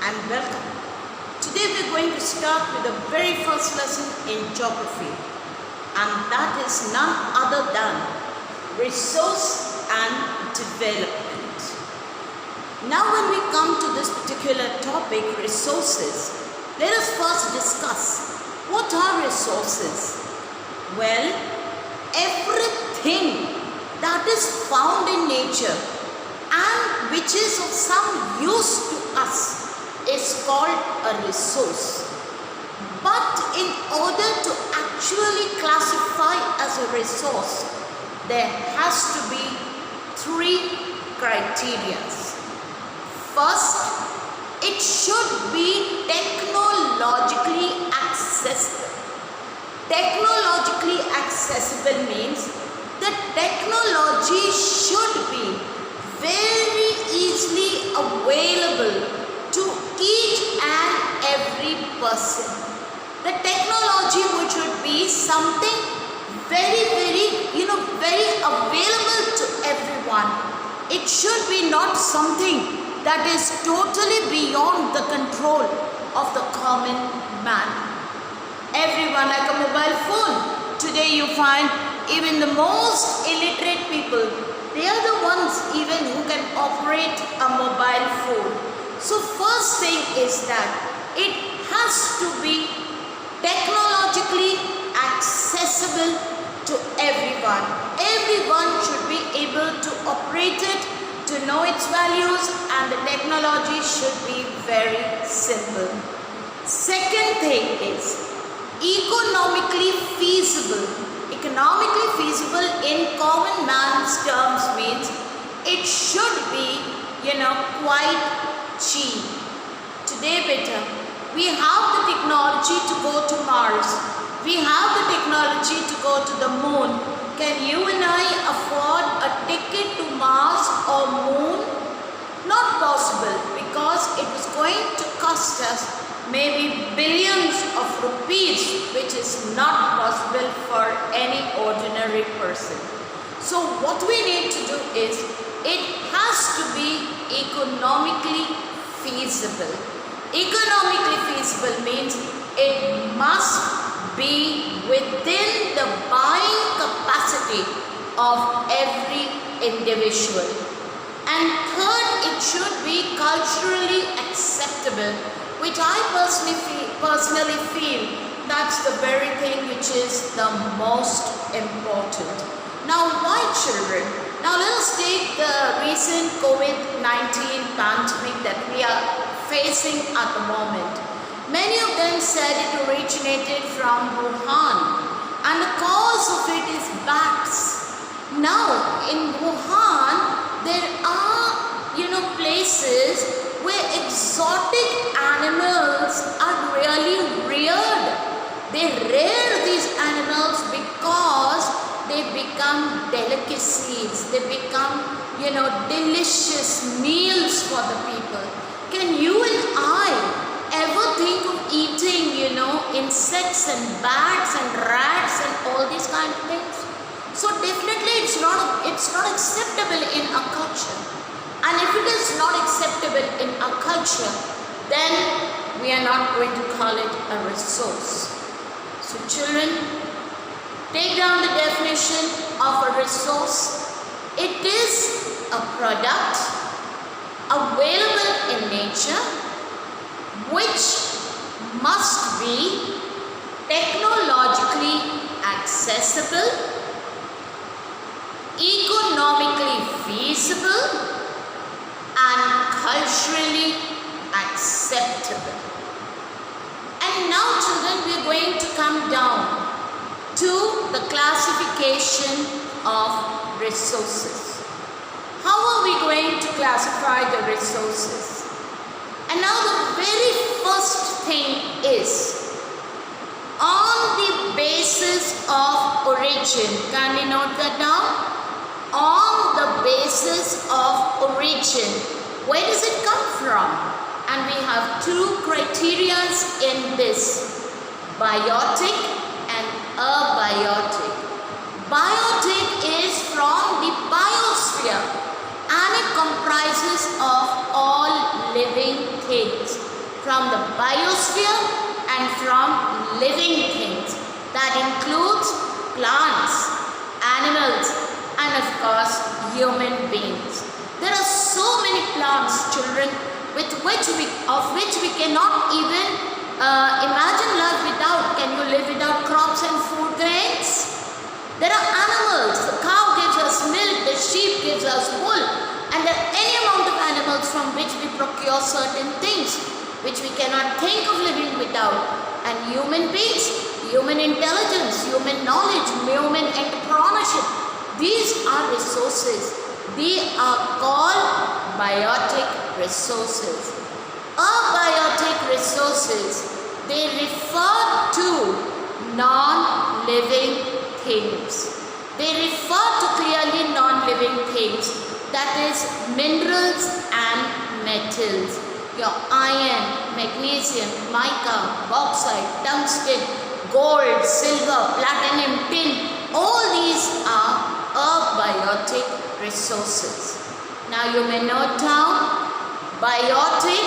and welcome. Today we are going to start with the very first lesson in geography, and that is none other than resource and development. Now when we come to this particular topic, resources, let us first discuss what are resources. Well, everything that is found in nature and which is of some use to us is called a resource. But in order to actually classify as a resource, there has to be three criteria. First, it should be technologically accessible. Technologically accessible means the technology should be very easily available to each and every person. The technology which would be something very available to everyone. It should be not something that is totally beyond the control of the common man. Everyone, like a mobile phone. Today you find even the most illiterate people, they are the ones even who can operate a mobile phone. So first thing is that it has to be technologically accessible to everyone. Everyone should be able to operate it, to know its values, and the technology should be very simple. Second thing is economically feasible. Economically feasible in common man's terms means it should be, quite cheap. Today, beta, we have the technology to go to Mars. We have the technology to go to the moon. Can you and I afford a ticket to Mars or moon? Not possible, because it is going to cost us maybe billions of rupees, which is not possible for any ordinary person. So what we need to do is, it has to be economically feasible. Economically feasible means it must be within the buying capacity of every individual. And third, it should be culturally acceptable, which I personally feel that's the very thing which is the most important. Now, why children? Now let us take the recent COVID-19 pandemic that we are facing at the moment. Many of them said it originated from Wuhan, and the cause of it is bats. Now in Wuhan there are places where exotic animals are really reared. They rear these animals because they become delicacies. They become, delicious meals for the people. Can you and I ever think of eating, insects and bats and rats and all these kind of things? So definitely it's not acceptable in our culture. And if it is not acceptable in our culture, then we are not going to call it a resource. So children, take down the definition of a resource. It is a product available in nature which must be technologically accessible, economically feasible, and culturally acceptable. And now children, we are going to come down to the classification of resources. How are we going to classify the resources? And now the very first thing is on the basis of origin. Can we note that down? On the basis of origin. Where does it come from? And we have two criteria in this: biotic and abiotic. Biotic is from the biosphere and it comprises of all living things. from the biosphere and from living things. That includes plants, animals, and of course human beings. There are so many plants, children, of which we cannot even imagine life without. Can you live without crops and food grains? There are animals. The cow gives us milk, the sheep gives us wool, and there are any amount of animals from which we procure certain things which we cannot think of living without. And human beings, human intelligence, human knowledge, human entrepreneurship, these are resources. They are called biotic resources. Abiotic resources, they refer to non-living things. They refer to clearly non-living things, that is minerals and metals. Your iron, magnesium, mica, bauxite, tungsten, gold, silver, platinum, tin, all these are abiotic resources. Now you may note down, biotic,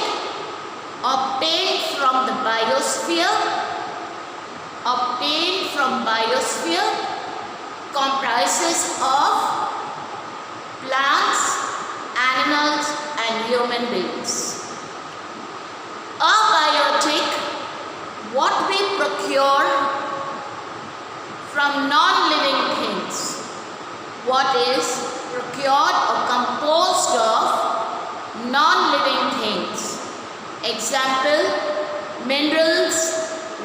obtained from the biosphere, comprises of plants, animals, and human beings. Abiotic, what we procure from non-living things. What is procured or composed of non-living things. Example, minerals,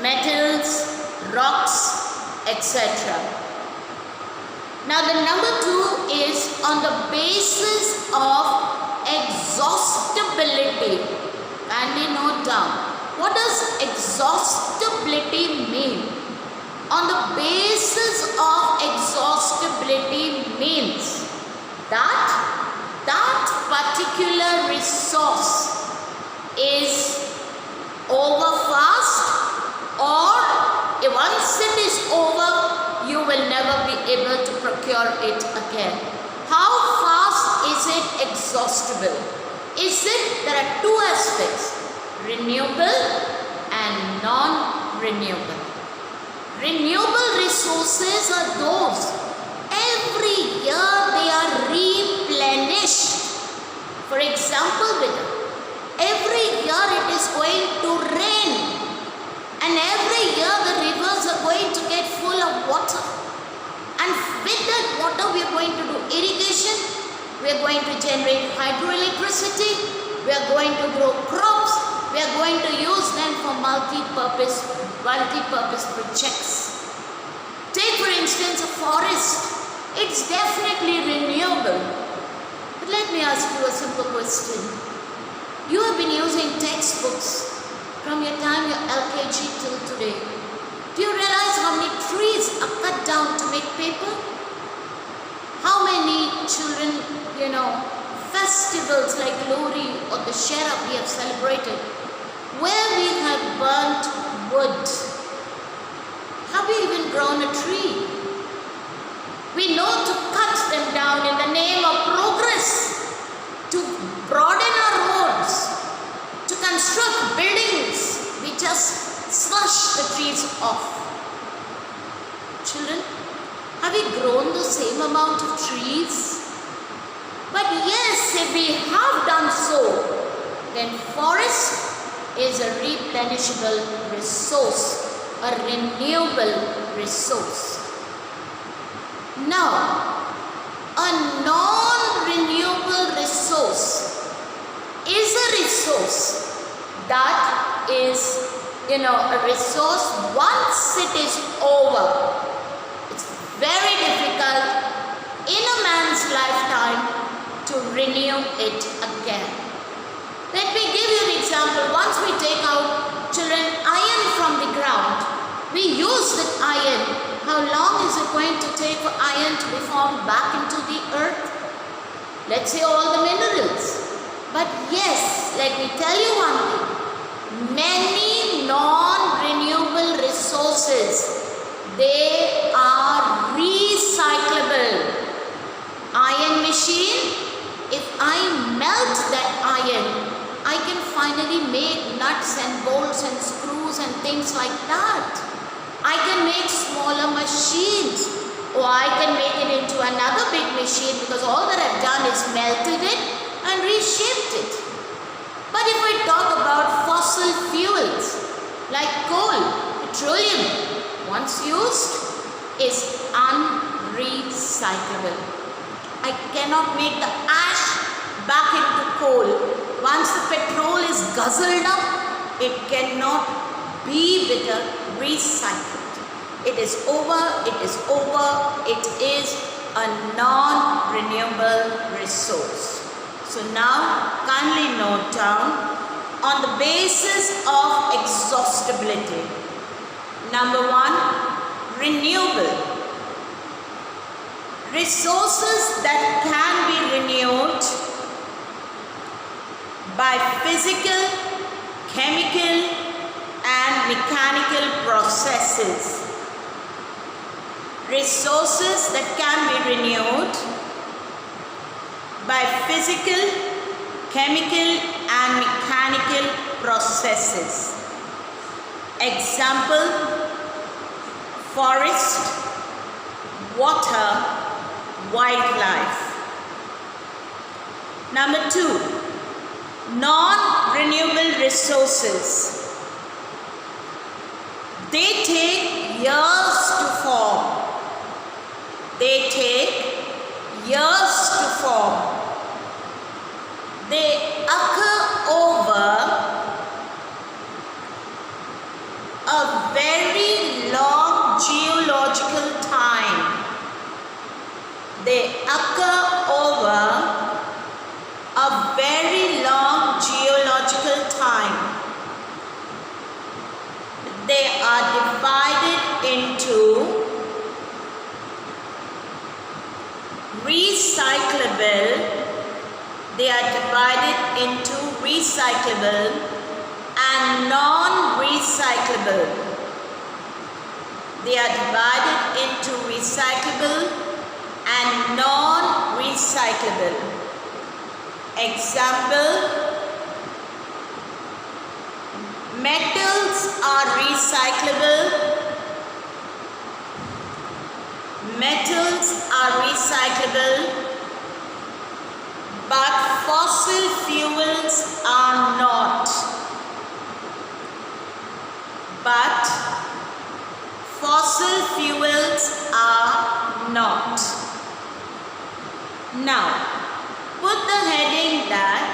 metals, rocks, etc. Now the number 2 is on the basis of exhaustibility. Kindly note down. What does exhaustibility mean? On the basis of exhaustibility means that particular resource is over fast, or once it is over, you will never be able to procure it again. How fast is it exhaustible? There are two aspects, renewable and non-renewable. Renewable resources are those, every year they are replenished. For example, every year it is going to rain, and every year the rivers are going to get full of water, and with that water we are going to do irrigation, we are going to generate hydroelectricity, we are going to grow crops, we are going to use them for multi-purpose projects. Take for instance a forest. It's definitely renewable. But let me ask you a simple question. You have been using textbooks from your time your LKG till today. Do you realize how many trees are cut down to make paper? How many children, festivals like Lori or the Shera we have celebrated, where we have burnt wood. Have we even grown a tree? We know to cut them down in the name of progress, to broaden our roads, to construct buildings. We just slash the trees off. Children, have we grown the same amount of trees? But yes, if we have done so, then forest is a replenishable resource, a renewable resource. Now, a non-renewable resource is a resource that is, a resource once it is over. It's very difficult in a man's lifetime to renew it again. Let me give you an example. Once we take out, children, iron from the ground, we use that iron. How long is it going to take for iron to be formed back into the earth? Let's say all the minerals. But yes, let me tell you one thing. Many non-renewable resources, they are recyclable. Iron machine, if I melt that iron, I can finally make nuts and bolts and screws and things like that. I can make smaller machines, or I can make it into another big machine, because all that I've done is melted it and reshaped it. But if I talk about fossil fuels like coal, petroleum, once used, is unrecyclable. I cannot make the ash back into coal. Once the petrol is guzzled up, it cannot be recycled. It is over, it is over, it is a non-renewable resource. So now kindly note down on the basis of exhaustibility. Number one, renewable. Resources that can be renewed by physical, chemical and mechanical processes. Resources that can be renewed by physical, chemical and mechanical processes. Example, forest, water, wildlife. Number two, non-renewable resources. They take years to form. They take years to form. They occur over a very long geological time. They occur over a very long geological time. They are divided into recyclable. They are divided into recyclable and non-recyclable. They are divided into recyclable and non-recyclable. Example, metals are recyclable. Metals are recyclable, but fossil fuels are not. But fossil fuels are not. Now, put the heading that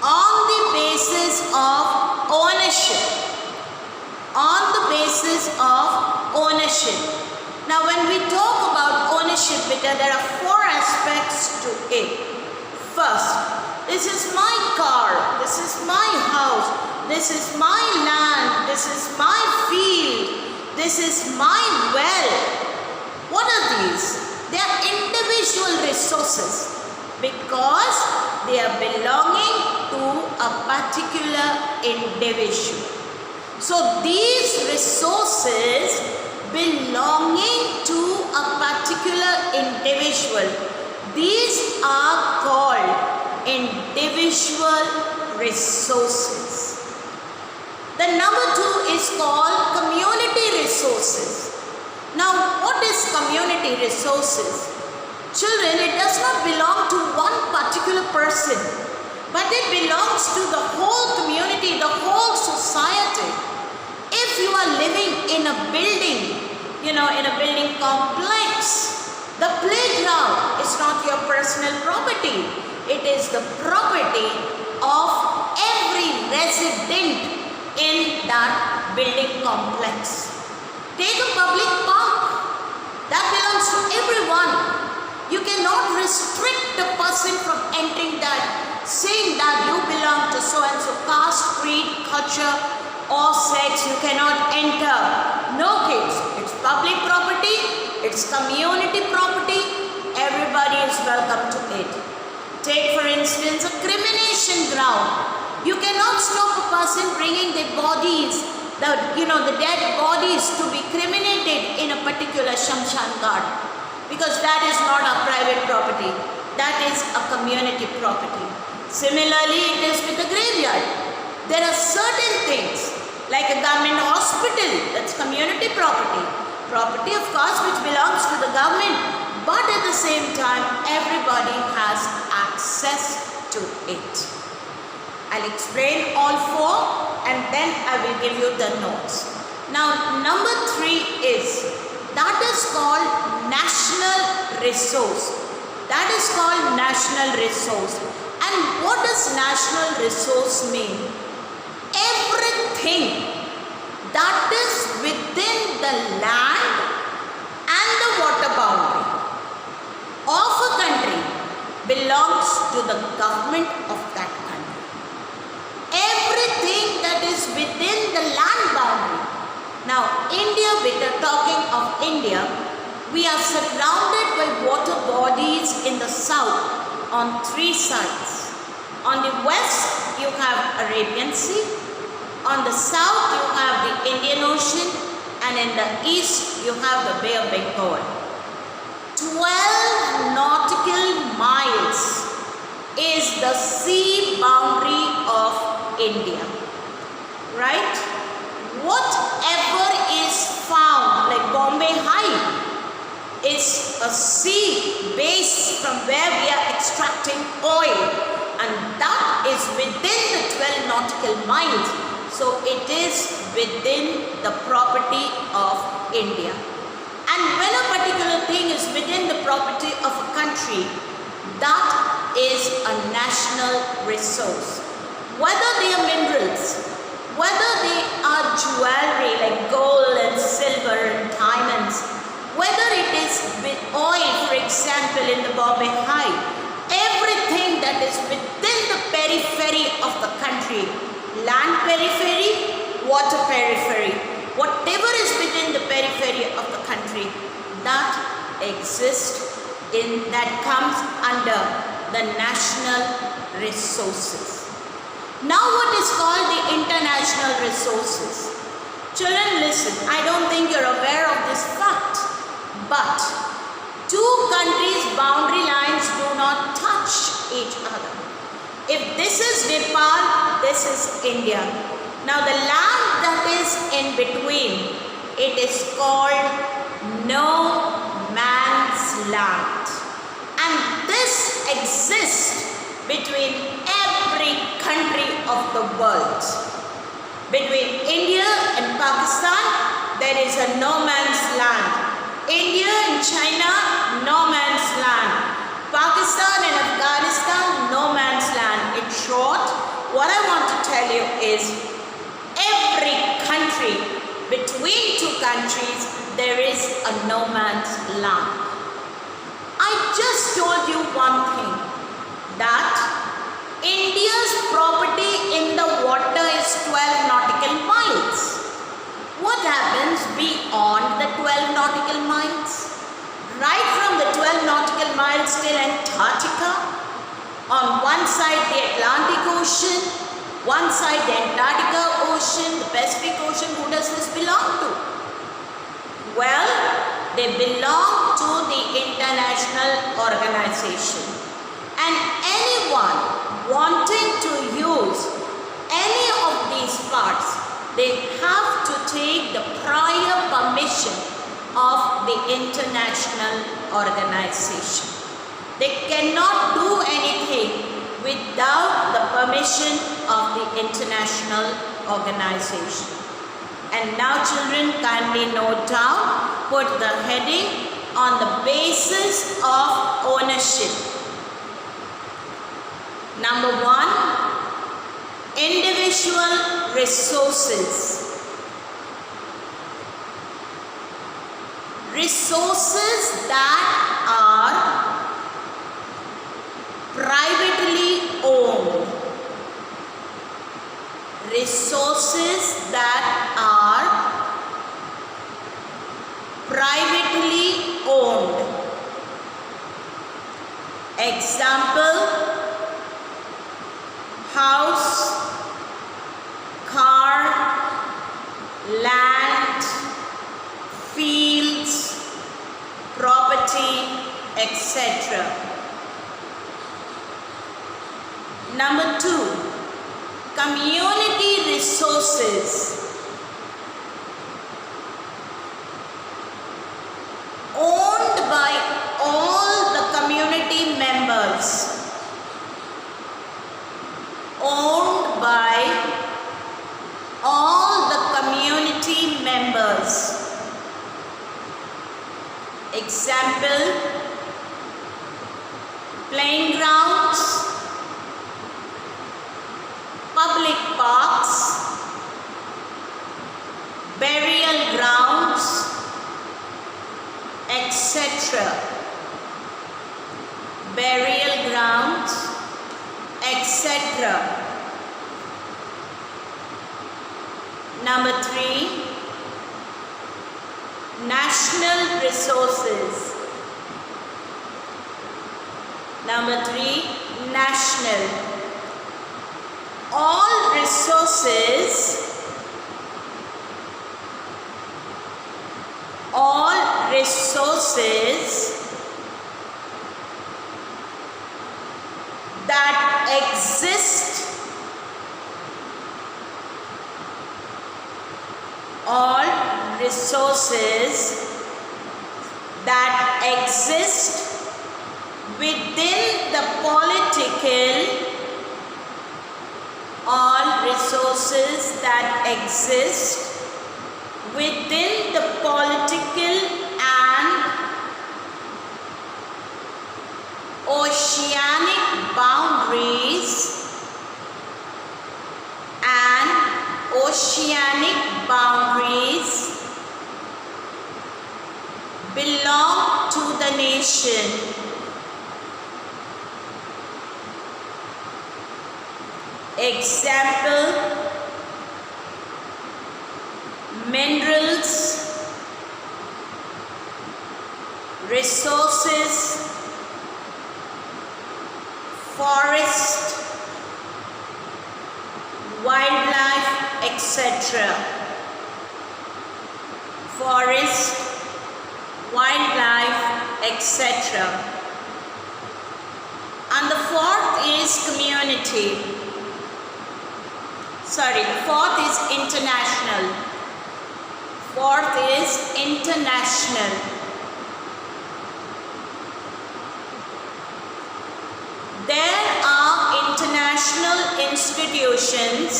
on the basis of ownership. On the basis of ownership. Now, when we talk about ownership, there are four aspects to it. First, this is my car, this is my house, this is my land, this is my field, this is my well. What are these? They are individual resources because they are belonging to a particular individual. So these resources belonging to a particular individual, these are called individual resources. The number two is called community resources. Now, what is community resources? Children, it does not belong to one particular person, but it belongs to the whole community, the whole society. If you are living in a building, in a building complex, the playground is not your personal property. It is the property of every resident in that building complex. Take a public park. That belongs to everyone. You cannot restrict the person from entering that, saying that you belong to so-and-so caste, creed, culture, or sex. You cannot enter. No, kids. It's public property. It's community property. Everybody is welcome to it. Take, for instance, a cremation ground. You cannot stop a person bringing their bodies, the dead bodies, to be cremated in a particular Shamshan Ghat, because that is not a private property. That is a community property. Similarly, it is with the graveyard. things like a government hospital, that's community property. Property of course which belongs to the government, but at the same time everybody has access to it. I'll explain all four and then I will give you the notes. Now number 3 is, that is called national resource. That is called national resource. And what does national resource mean? Everything that is within the land and the water boundary of a country belongs to the government of that country. Everything that is within the land boundary. Now India, we are talking of India, we are surrounded by water bodies in the south on 3 sides. On the west you have Arabian Sea, on the south you have the Indian Ocean, and in the east you have the Bay of Bengal. 12 nautical miles is the sea boundary of India, right? Whatever is found, like Bombay High, is a sea base from where we are extracting oil, and that is within the 12 nautical miles. So it is within the property of India. And when a particular thing is within the property of a country, that is a national resource. Whether they are minerals, whether they are jewelry like gold and silver and diamonds, whether it is with oil, for example, in the Bombay High, everything that is within the periphery of the country, land periphery, water periphery, whatever is within the periphery of the country, that exists that comes under the national resources. Now what is called the international resources? Children, listen, I don't think you're aware of this fact, but 2 countries' boundary lines do not touch each other. If this is Nepal, this is India. Now the land that is in between, it is called no man's land. And this exists between every country of the world. Between India and Pakistan, there is a no man's land. India and China, no man's land. Pakistan and Afghanistan, no man's land. In short, what I want to tell you is every country, between 2 countries, there is a no man's land. I just told you one thing, that India's property in the water is 12 nautical miles. What happens beyond the 12 nautical miles? Right from the 12 nautical miles till Antarctica, on one side the Atlantic Ocean, one side the Antarctica Ocean, the Pacific Ocean, who does this belong to? Well, they belong to the international organization. And anyone wanting to use any of these parts, they have to take the prior permission of the international organization. They cannot do anything without the permission of the international organization. And now children, kindly note down, put the heading on the basis of ownership. Number 1, individual resources. Resources that are privately owned. Resources that are privately owned. Example, house, car, land, fields, property, etc. Number 2, community resources owned by all the community members, owned by all the community members. Example, playing grounds, public parks, burial grounds, etc. Burial grounds, etc. Number 3, national resources. Number 3, national. All resources that exist within the political, all resources that exist within the political and oceanic boundaries belong to the nation. Example, minerals, resources, forest, wildlife, etc. Forest, wildlife, etc. And the fourth is community. The fourth is international. Fourth is international. There are international institutions.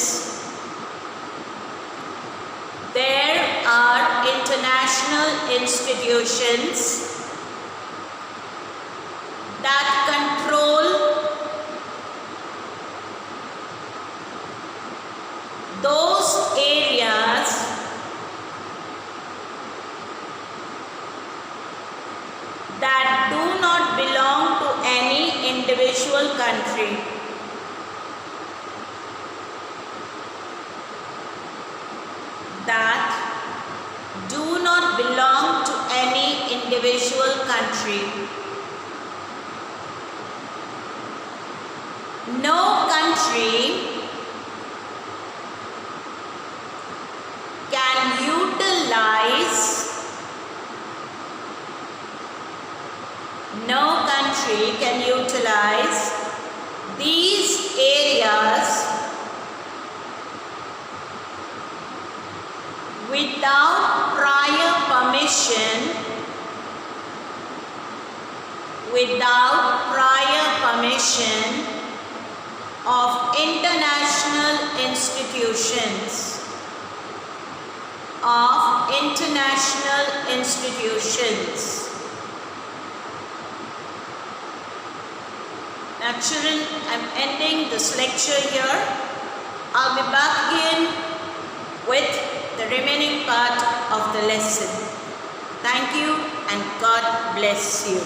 There are international institutions that control those areas that do not belong to any individual country. That do not belong to any individual country. No country can utilize these areas without prior permission of international institutions. Now children, I'm ending this lecture here. I'll be back again with the remaining part of the lesson. Thank you and God bless you.